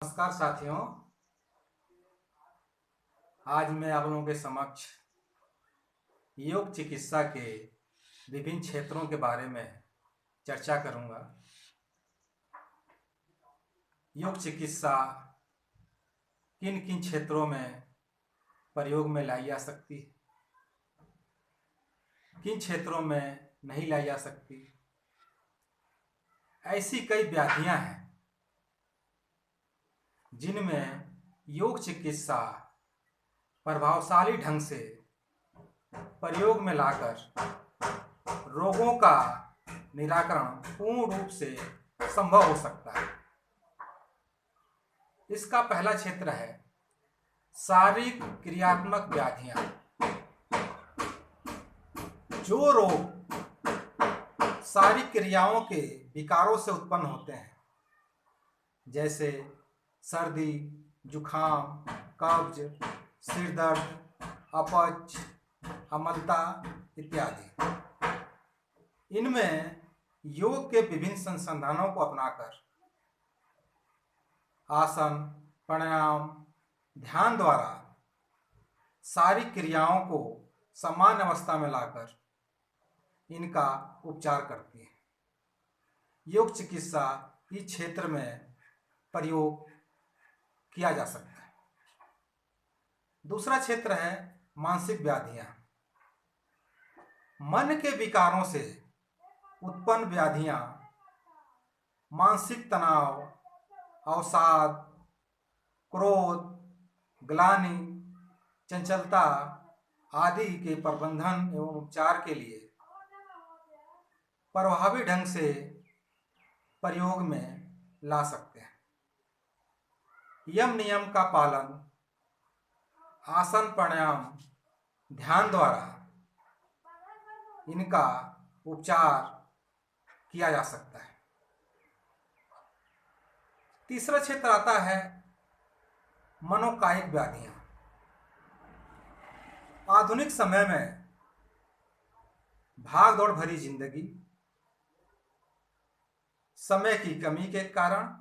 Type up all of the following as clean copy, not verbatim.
नमस्कार साथियों। आज मैं आप लोगों के समक्ष योग चिकित्सा के विभिन्न क्षेत्रों के बारे में चर्चा करूंगा। योग चिकित्सा किन किन क्षेत्रों में प्रयोग में लाई जा सकती है, किन क्षेत्रों में नहीं लाई जा सकती। ऐसी कई व्याधियां हैं जिनमें योग चिकित्सा प्रभावशाली ढंग से प्रयोग में लाकर रोगों का निराकरण पूर्ण रूप से संभव हो सकता है। इसका पहला क्षेत्र है शारीरिक क्रियात्मक व्याधियां। जो रोग शारीरिक क्रियाओं के विकारों से उत्पन्न होते हैं, जैसे सर्दी, जुखाम, कब्ज, सिर दर्द, अपच, अम्लता इत्यादि, इनमें योग के विभिन्न संसाधनों को अपनाकर आसन, प्राणायाम, ध्यान द्वारा सारी क्रियाओं को सामान्य अवस्था में लाकर इनका उपचार करती है। योग चिकित्सा इस क्षेत्र में प्रयोग किया जा सकता है। दूसरा क्षेत्र है मानसिक व्याधियां। मन के विकारों से उत्पन्न व्याधियां मानसिक तनाव, अवसाद, क्रोध, ग्लानि, चंचलता आदि के प्रबंधन एवं उपचार के लिए प्रभावी ढंग से प्रयोग में ला सकते हैं। यम नियम का पालन आसन, प्राणायाम, ध्यान द्वारा इनका उपचार किया जा सकता है। तीसरा क्षेत्र आता है मनोकायिक व्याधियां। आधुनिक समय में भाग दौड़ भरी जिंदगी, समय की कमी के कारण,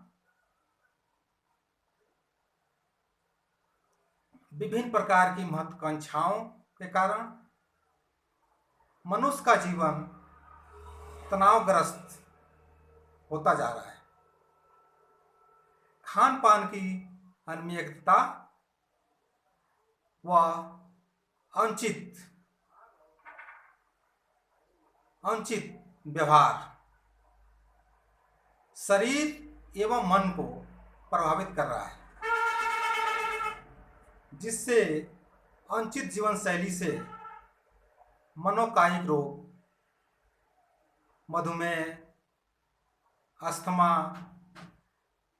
विभिन्न प्रकार की महत्वाकांक्षाओं के कारण मनुष्य का जीवन तनावग्रस्त होता जा रहा है। खान पान की अनियमितता व अनुचित व्यवहार शरीर एवं मन को प्रभावित कर रहा है, जिससे अनुचित जीवन शैली से मनोकायिक रोग, मधुमेह, अस्थमा,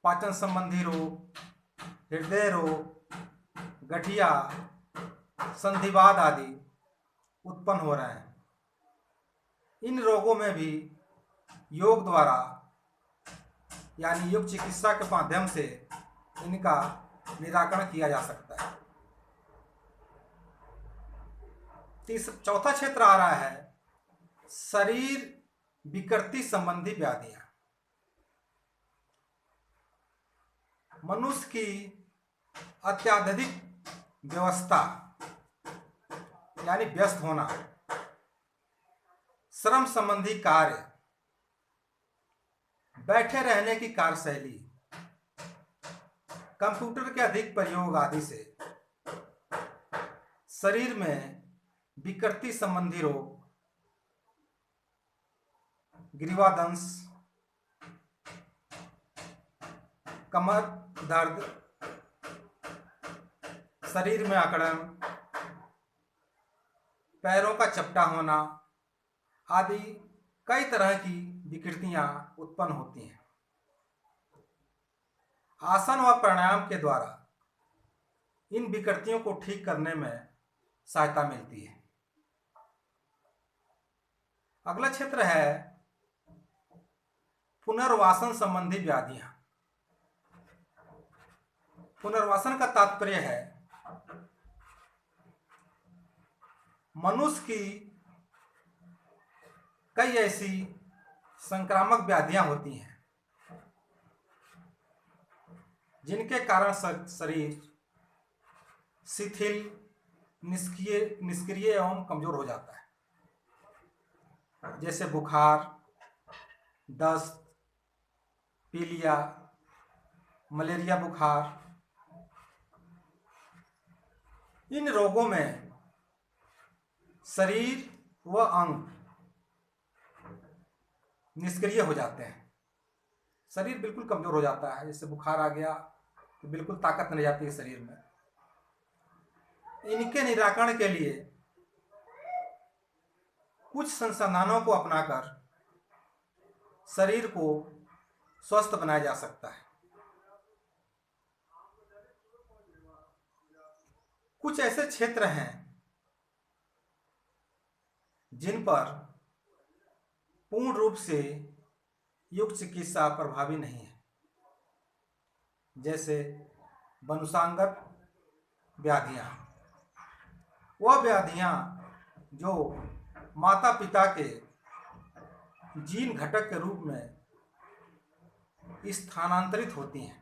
पाचन संबंधी रोग, हृदय रोग, गठिया, संधिवात आदि उत्पन्न हो रहे हैं। इन रोगों में भी योग द्वारा यानी योग चिकित्सा के माध्यम से इनका निराकरण किया जा सकता है। चौथा क्षेत्र आ रहा है शरीर विकृति संबंधी व्याधियां। मनुष्य की अत्यधिक व्यवस्था यानी व्यस्त होना, श्रम संबंधी कार्य, बैठे रहने की कार्यशैली, कंप्यूटर के अधिक प्रयोग आदि से शरीर में विकृति संबंधी रोग, ग्रीवादंश, कमर दर्द, शरीर में अकड़न, पैरों का चपटा होना आदि कई तरह की विकृतियां उत्पन्न होती हैं। आसन व प्राणायाम के द्वारा इन विकृतियों को ठीक करने में सहायता मिलती है। अगला क्षेत्र है पुनर्वासन संबंधी व्याधियां। पुनर्वासन का तात्पर्य है मनुष्य की कई ऐसी संक्रामक व्याधियां होती हैं जिनके कारण शरीर शिथिल, निष्क्रिय एवं कमजोर हो जाता है, जैसे बुखार, दस्त, पीलिया, मलेरिया बुखार। इन रोगों में शरीर व अंग निष्क्रिय हो जाते हैं, शरीर बिल्कुल कमजोर हो जाता है। जैसे बुखार आ गया तो बिल्कुल ताकत नहीं जाती है शरीर में। इनके निराकरण के लिए कुछ संसाधनों को अपनाकर शरीर को स्वस्थ बनाया जा सकता है। कुछ ऐसे क्षेत्र हैं जिन पर पूर्ण रूप से युक्त चिकित्सा प्रभावी नहीं है, जैसे वंशागत व्याधियां। वह व्याधियां जो माता पिता के जीन घटक के रूप में स्थानांतरित होती हैं।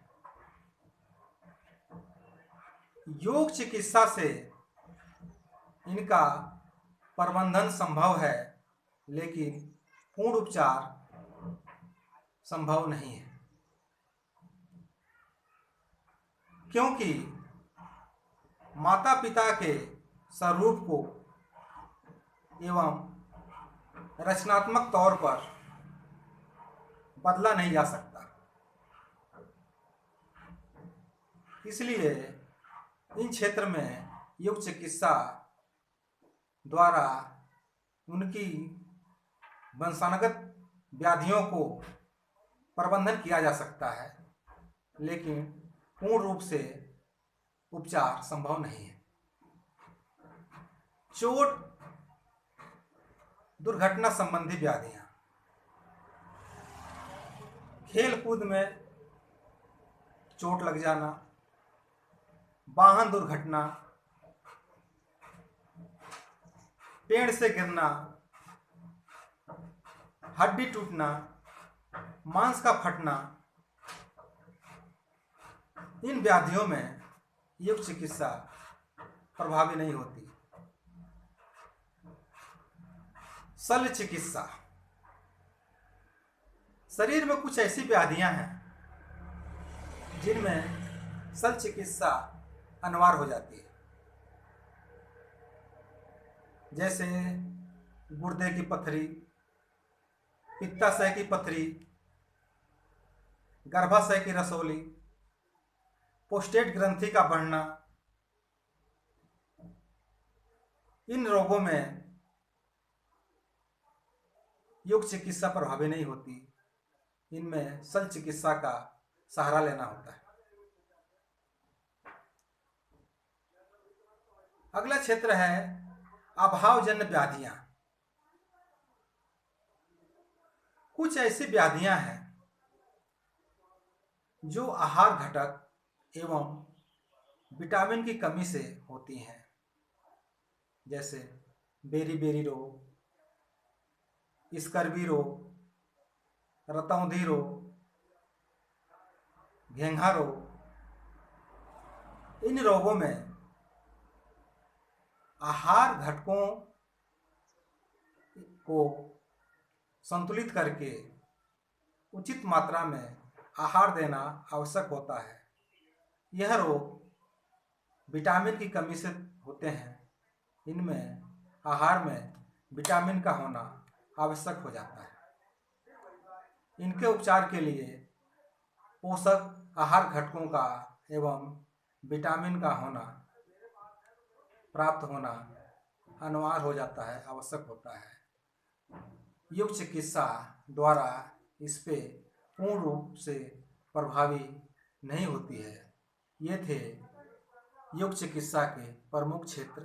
योग चिकित्सा से इनका प्रबंधन संभव है, लेकिन पूर्ण उपचार संभव नहीं है, क्योंकि माता पिता के स्वरूप को एवं रचनात्मक तौर पर बदला नहीं जा सकता। इसलिए इन क्षेत्र में योग चिकित्सा द्वारा उनकी वंशानुगत व्याधियों को प्रबंधन किया जा सकता है, लेकिन पूर्ण रूप से उपचार संभव नहीं है। चोट, दुर्घटना संबंधी व्याधियां, खेल कूद में चोट लग जाना, वाहन दुर्घटना, पेड़ से गिरना, हड्डी टूटना, मांस का फटना, इन व्याधियों में योग चिकित्सा प्रभावी नहीं होती। शल्य चिकित्सा, शरीर में कुछ ऐसी व्याधियां हैं जिनमें शल्य चिकित्सा अनिवार्य हो जाती है, जैसे गुर्दे की पथरी, पित्ताशय की पथरी, गर्भाशय की रसौली, प्रोस्टेट ग्रंथि का बढ़ना। इन रोगों में योग चिकित्सा प्रभावी नहीं होती, इनमें शल्य चिकित्सा का सहारा लेना होता है। अगला क्षेत्र है अभावजन्य व्याधियां। कुछ ऐसी व्याधियां हैं जो आहार घटक एवं विटामिन की कमी से होती हैं, जैसे बेरी रोग, स्कर्वी रोग, रतौंधी रोग, घेंघा रोग। इन रोगों में आहार घटकों को संतुलित करके उचित मात्रा में आहार देना आवश्यक होता है। यह रोग विटामिन की कमी से होते हैं, इनमें आहार में विटामिन का होना आवश्यक हो जाता है। इनके उपचार के लिए पोषक आहार घटकों का एवं विटामिन का होना, प्राप्त होना अनिवार्य हो जाता है, आवश्यक होता है। योग चिकित्सा द्वारा इस पे पूर्ण रूप से प्रभावी नहीं होती है। ये थे योग चिकित्सा के प्रमुख क्षेत्र।